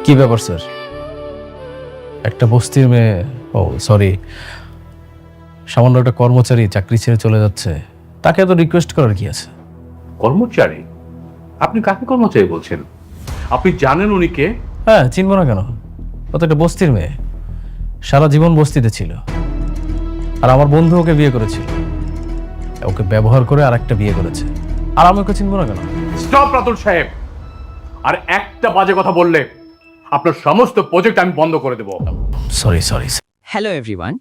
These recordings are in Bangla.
কি ব্যাপার স্যার? একটা বস্তির মেয়ে, ও সরি, সামান্য একটা কর্মচারী চাকরি ছেড়ে চলে যাচ্ছে, তাকে এত রিকোয়েস্ট করার কি আছে? কর্মচারী? আপনি কাকে কর্মচারী বলছেন? আপনি জানেন উনি কে? হ্যাঁ, চিনব না কেন? ও তো একটা বস্তির মেয়ে, সারা জীবন বস্তিতে ছিল, আর আমার বন্ধু ওকে বিয়ে করেছিল, ওকে ব্যবহার করে আর একটা বিয়ে করেছে, আর আমি ওকে চিনব না কেন? স্টপ রাতুল সাহেব, আর একটা বাজে কথা বললে আপনার সমস্ত প্রজেক্ট আমি বন্ধ করে দেব। Sorry sorry. হ্যালো এভরিওয়ান,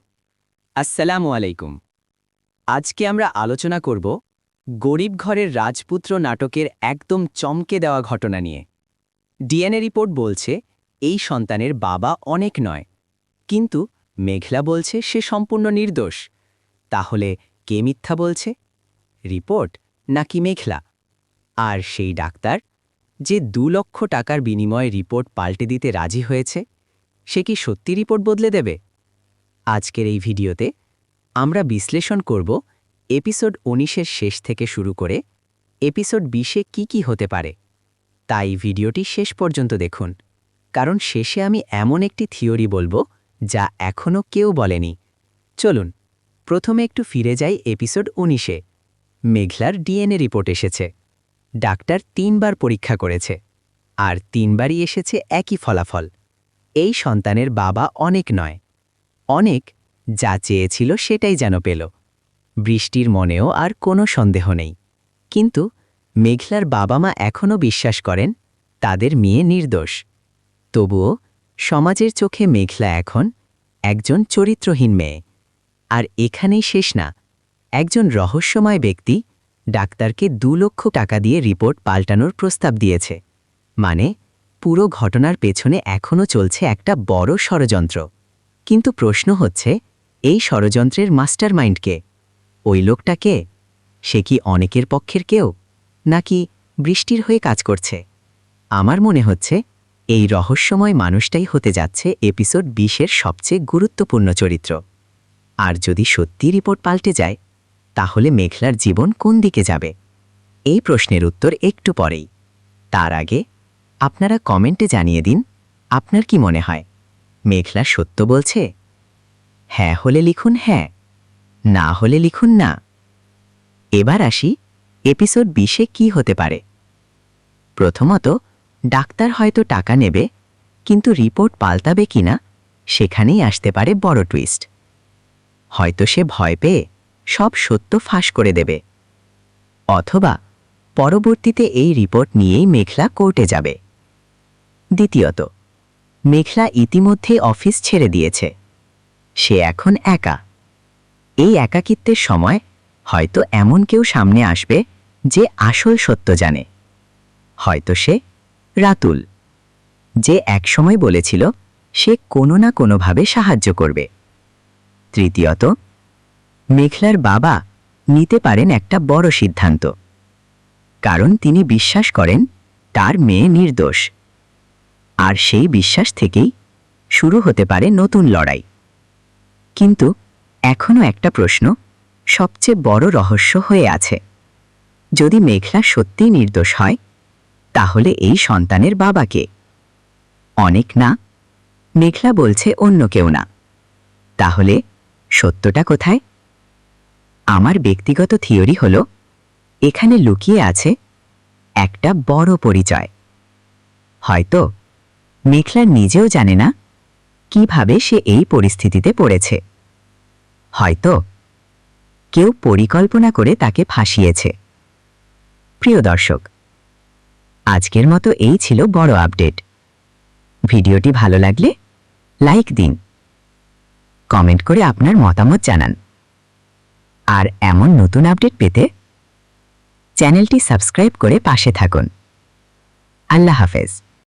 আসসালামু আলাইকুম। আজকে আমরা আলোচনা করব গরিব ঘরের রাজপুত্র নাটকের একদম চমকে দেওয়া ঘটনা নিয়ে। ডিএনএ রিপোর্ট বলছে এই সন্তানের বাবা অনেক নয়, কিন্তু মেঘলা বলছে সে সম্পূর্ণ নির্দোষ। তাহলে কে মিথ্যা বলছে, রিপোর্ট নাকি মেঘলা? আর সেই ডাক্তার যে 2 লক্ষ টাকার বিনিময়ে রিপোর্ট পাল্টে দিতে রাজি হয়েছে, সে কি সত্যি রিপোর্ট বদলে দেবে? আজকের এই ভিডিওতে আমরা বিশ্লেষণ করব এপিসোড 19-এর শেষ থেকে শুরু করে এপিসোড 20-এ কি হতে পারে। তাই ভিডিওটি শেষ পর্যন্ত দেখুন, কারণ শেষে আমি এমন একটি থিওরি বলবো যা এখনও কেউ বলেনি। চলুন প্রথমে একটু ফিরে যাই এপিসোড 19-এ। মেঘলার ডিএনএ রিপোর্ট এসেছে। ডাক্তার 3 বার পরীক্ষা করেছে, আর 3 বারই এসেছে একই ফলাফল। এই সন্তানের বাবা অনেক নয়, অনেক যা চেয়েছিল সেটাই যেন পেল। বৃষ্টির মনেও আর কোনো সন্দেহ নেই, কিন্তু মেঘলার বাবা মা এখনও বিশ্বাস করেন তাদের মেয়ে নির্দোষ। তবুও সমাজের চোখে মেঘলা এখন একজন চরিত্রহীন মেয়ে। আর এখানেই শেষ না, একজন রহস্যময় ব্যক্তি ডাক্তারকে 2 লক্ষ টাকা দিয়ে রিপোর্ট পাল্টানোর প্রস্তাব দিয়েছে। মানে পুরো ঘটনার পেছনে এখনও চলছে একটা বড় ষড়যন্ত্র। কিন্তু প্রশ্ন হচ্ছে, এই ষড়যন্ত্রের মাস্টারমাইন্ড কে? ওই লোকটা কে? সে কি অনেকের পক্ষের কেউ, নাকি বৃষ্টির হয়ে কাজ করছে? আমার মনে হচ্ছে এই রহস্যময় মানুষটাই হতে যাচ্ছে এপিসোড 20-এর সবচেয়ে গুরুত্বপূর্ণ চরিত্র। আর যদি সত্যি রিপোর্ট পাল্টে যায়, তাহলে মেঘলার জীবন কোন দিকে যাবে? এই প্রশ্নের উত্তর একটু পরেই। তার আগে আপনারা কমেন্টে জানিয়ে দিন আপনার কি মনে হয়, মেঘলা সত্য বলছে? হ্যাঁ হলে লিখুন হ্যাঁ, না হলে লিখুন না। এবার আসি এপিসোড 20-এ কি হতে পারে। প্রথমত, ডাক্তার হয়তো টাকা নেবে, কিন্তু রিপোর্ট পাল্টাবে কিনা সেখানেই আসতে পারে বড় টুইস্ট। হয়তো সে ভয় পেয়ে সব সত্য ফাঁস করে দেবে, অথবা পরবর্তীতে এই রিপোর্ট নিয়েই মেঘলা কোর্টে যাবে। দ্বিতীয়ত, মেঘলা ইতিমধ্যে অফিস ছেড়ে দিয়েছে, সে এখন একা। এই একাকিত্বের সময় হয়তো এমন কেউ সামনে আসবে যে আসল সত্য জানে। হয়তো সে রাতুল, যে একসময় বলেছিল সে কোনো না কোনোভাবে সাহায্য করবে। তৃতীয়ত, মেঘলার বাবা নিতে পারেন একটা বড় সিদ্ধান্ত, কারণ তিনি বিশ্বাস করেন তার মেয়ে নির্দোষ। আর সেই বিশ্বাস থেকেই শুরু হতে পারে নতুন লড়াই। কিন্তু এখনও একটা প্রশ্ন সবচেয়ে বড় রহস্য হয়ে আছে। যদি মেঘলা সত্যিই নির্দোষ হয়, তাহলে এই সন্তানের বাবা কে? অনেক না, মেঘলা বলছে অন্য কেউ না। তাহলে সত্যটা কোথায়? আমার ব্যক্তিগত থিওরি হলো, এখানে লুকিয়ে আছে একটা বড় পরিচয়। হয়তো মেঘলা নিজেও জানে না কিভাবে সে এই পরিস্থিতিতে পড়েছে। হয়তো কেউ পরিকল্পনা করে তাকে ফাঁসিয়েছে। প্রিয় দর্শক, আজকের মতো এই ছিল বড় আপডেট। ভিডিওটি ভালো লাগলে লাইক দিন, কমেন্ট করে আপনার মতামত জানান। আর এমন নতুন আপডেট পেতে চ্যানেলটি সাবস্ক্রাইব করে পাশে থাকুন। আল্লাহ হাফেজ।